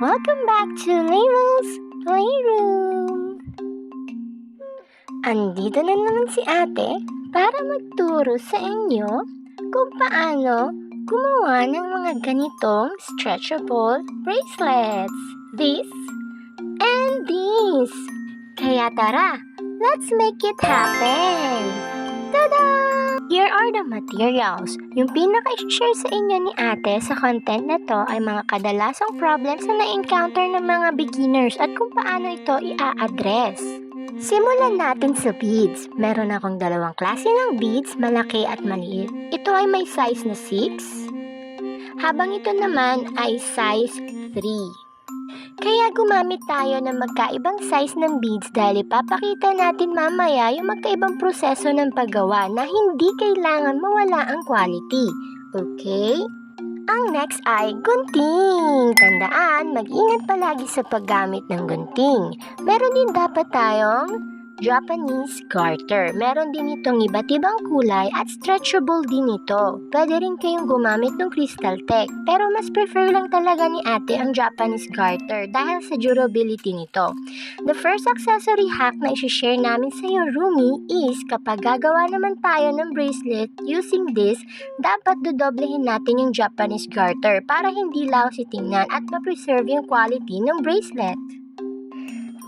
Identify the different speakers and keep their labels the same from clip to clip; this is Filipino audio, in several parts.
Speaker 1: Welcome back to Layla's Playroom! Andito na naman si ate para magturo sa inyo kung paano gumawa ng mga ganitong stretchable bracelets. This and this. Kaya tara, let's make it happen! Tada! Here are the materials. Yung pinaka-share sa inyo ni ate sa content na to ay mga kadalasang problems na na-encounter ng mga beginners at kung paano ito i-address. Simulan natin sa beads. Meron akong dalawang klase ng beads, malaki at maliit. Ito ay may size na 6, habang ito naman ay size 3. Kaya gumamit tayo ng magkaibang size ng beads dahil ipapakita natin mamaya yung magkaibang proseso ng paggawa na hindi kailangan mawala ang quality. Okay? Ang next ay gunting. Tandaan, mag-ingat palagi sa paggamit ng gunting. Meron din dapat tayong Japanese garter. Meron din itong iba't ibang kulay at stretchable din ito. Pwede rin kayong gumamit ng Crystal Tech, pero mas prefer lang talaga ni ate ang Japanese garter dahil sa durability nito. The first accessory hack na isi-share namin sa iyo, Rumi, is kapag gagawa naman tayo ng bracelet using this, dapat dodoblehin natin yung Japanese garter para hindi lousy tingnan at ma-preserve yung quality ng bracelet.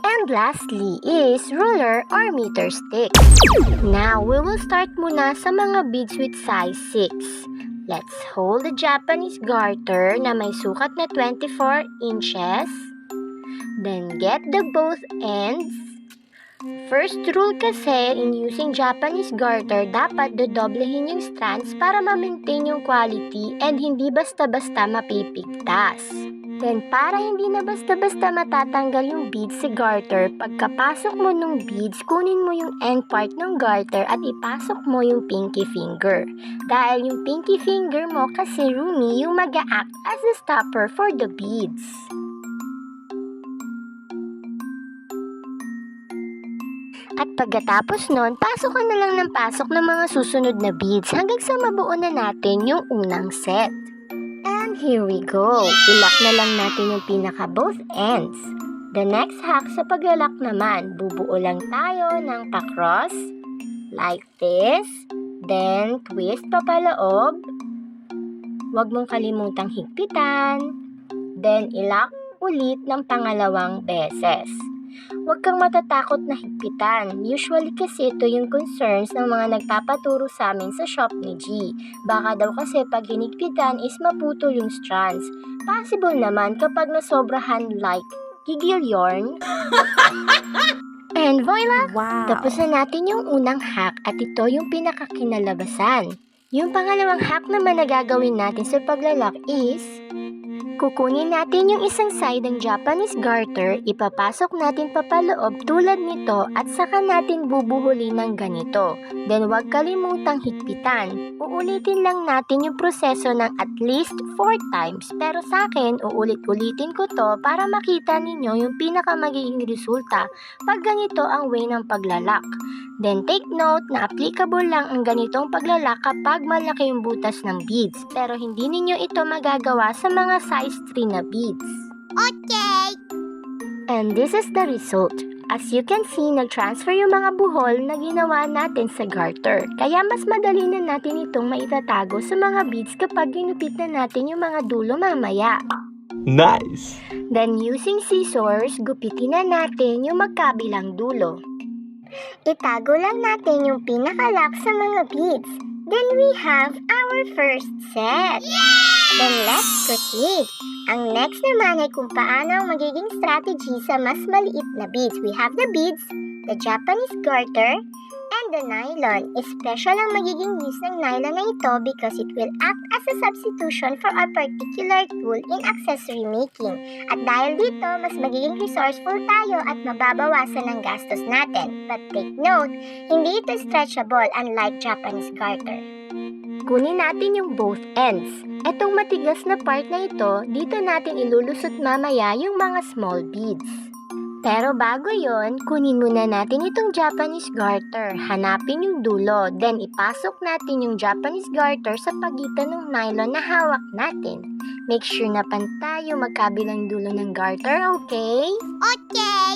Speaker 1: And lastly is ruler or meter stick. Now, we will start muna sa mga beads with size 6. Let's hold the Japanese garter na may sukat na 24 inches. Then get the both ends. First rule kasi in using Japanese garter, dapat dodoblehin yung strands para ma-maintain yung quality and hindi basta-basta mapipigtas. Then, para hindi na basta-basta matatanggal yung beads sa garter, pagkapasok mo ng beads, kunin mo yung end part ng garter at ipasok mo yung pinky finger. Dahil yung pinky finger mo kasi, Rumi, yung mag-a-act as a stopper for the beads. At pagkatapos nun, pasok ka na lang ng pasok ng mga susunod na beads hanggang sa mabuo na natin yung unang set. And here we go. Ilock na lang natin yung pinaka both ends. The next hack sa paglalak naman, bubuo lang tayo ng pa-cross like this. Then twist papaloob. Huwag mong kalimutang higpitan. Then ilock ulit ng pangalawang beses. Huwag kang matatakot na higpitan. Usually kasi ito yung concerns ng mga nagpapaturo sa amin sa shop ni G. Baka daw kasi pag hinigpitan is maputol yung strands. Possible naman kapag nasobrahan like gigil yarn. And voila!
Speaker 2: Wow!
Speaker 1: Tapos na natin yung unang hack at ito yung pinakakinalabasan. Yung pangalawang hack naman na gagawin natin sa paglalak is kukunin natin yung isang side ng Japanese garter, ipapasok natin papaloob tulad nito at saka natin bubuhulin ng ganito. Then huwag kalimutang higpitan. Uulitin lang natin yung proseso ng at least 4 times. Pero sa akin, uulit-ulitin ko to para makita ninyo yung pinaka magiging resulta pag ganito ang way ng paglalak. Then take note na applicable lang ang ganitong paglalak kapag malaki yung butas ng beads. Pero hindi ninyo ito magagawa sa mga size 3 na beads.
Speaker 2: Okay!
Speaker 1: And this is the result. As you can see, nag-transfer yung mga buhol na ginawa natin sa garter. Kaya mas madali na natin itong maitatago sa mga beads kapag ginupit na natin yung mga dulo mamaya.
Speaker 3: Nice!
Speaker 1: Then using scissors, gupitin na natin yung magkabilang dulo. Itago lang natin yung pinaka-lock sa mga beads. Then we have our first set. Then let's proceed. Ang next naman ay kung paano ang magiging strategy sa mas maliit na beads. We have the beads, the Japanese garter, and the nylon. Special ang magiging use ng nylon na ito because it will act as a substitution for a particular tool in accessory making. At dahil dito, mas magiging resourceful tayo at mababawasan ang gastos natin. But take note, hindi ito stretchable unlike Japanese garter. Kunin natin yung both ends. Etong matigas na part na ito, dito natin ilulusot mamaya yung mga small beads. Pero bago yon, kunin muna natin itong Japanese garter. Hanapin yung dulo, then ipasok natin yung Japanese garter sa pagitan ng nylon na hawak natin. Make sure na pantay yung magkabilang dulo ng garter, okay?
Speaker 2: Okay.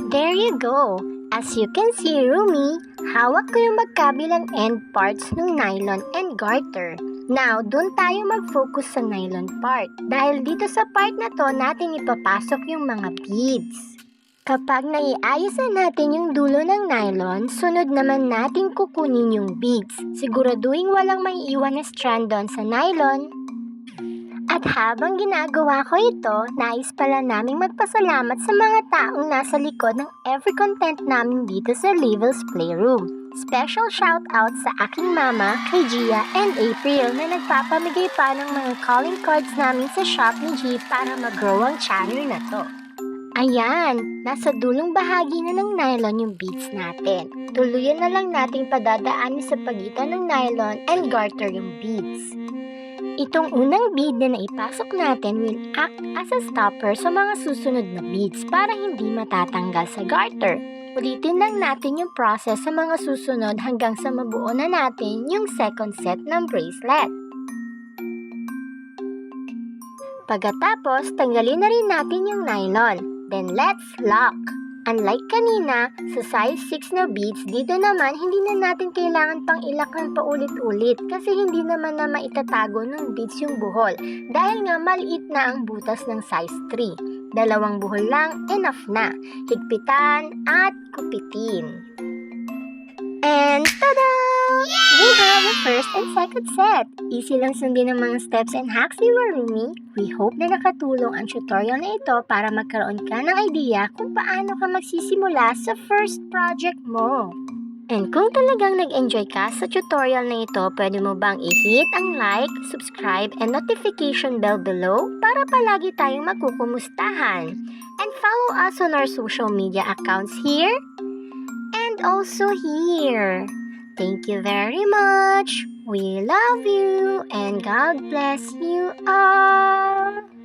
Speaker 1: There you go. As you can see, Rumi, hawak ko yung magkabilang end parts ng nylon and garter. Now, dun tayo mag-focus sa nylon part. Dahil dito sa part na to, natin ipapasok yung mga beads. Kapag naiayos na natin yung dulo ng nylon, sunod naman natin kukunin yung beads. Siguraduhin walang maiiwan na strand doon sa nylon. At habang ginagawa ko ito, nais pala naming magpasalamat sa mga taong nasa likod ng every content namin dito sa Level's Playroom. Special shout out sa aking mama, kay Gia and April na nagpapamigay pa ng mga calling cards namin sa shop ni G para mag-grow ang channel na to. Ayan, nasa dulong bahagi na ng nylon yung beads natin. Tuluyan na lang nating padadaanin sa pagitan ng nylon and garter yung beads. Itong unang bead na naipasok natin will act as a stopper sa mga susunod na beads para hindi matatanggal sa garter. Ulitin lang natin yung process sa mga susunod hanggang sa mabuo na natin yung second set ng bracelet. Pagkatapos, tanggalin na rin natin yung nylon. Then let's lock. Unlike kanina, sa size 6 na beads, dito naman hindi na natin kailangan pang ilakhan paulit-ulit kasi hindi naman na maitatago ng beads yung buhol dahil nga maliit na ang butas ng size 3. Dalawang buhol lang, enough na. Higpitan at kupitin. And tada! We have the first and second set. Easy lang sundin ang mga steps and hacks ni Rumi. We hope na nakatulong ang tutorial na ito para magkaroon ka ng idea kung paano ka magsisimula sa first project mo. And kung talagang nag-enjoy ka sa tutorial na ito, pwede mo bang i-hit ang like, subscribe, and notification bell below para palagi tayong magkukumustahan. And follow us on our social media accounts here and also here. Thank you very much. We love you and God bless you all.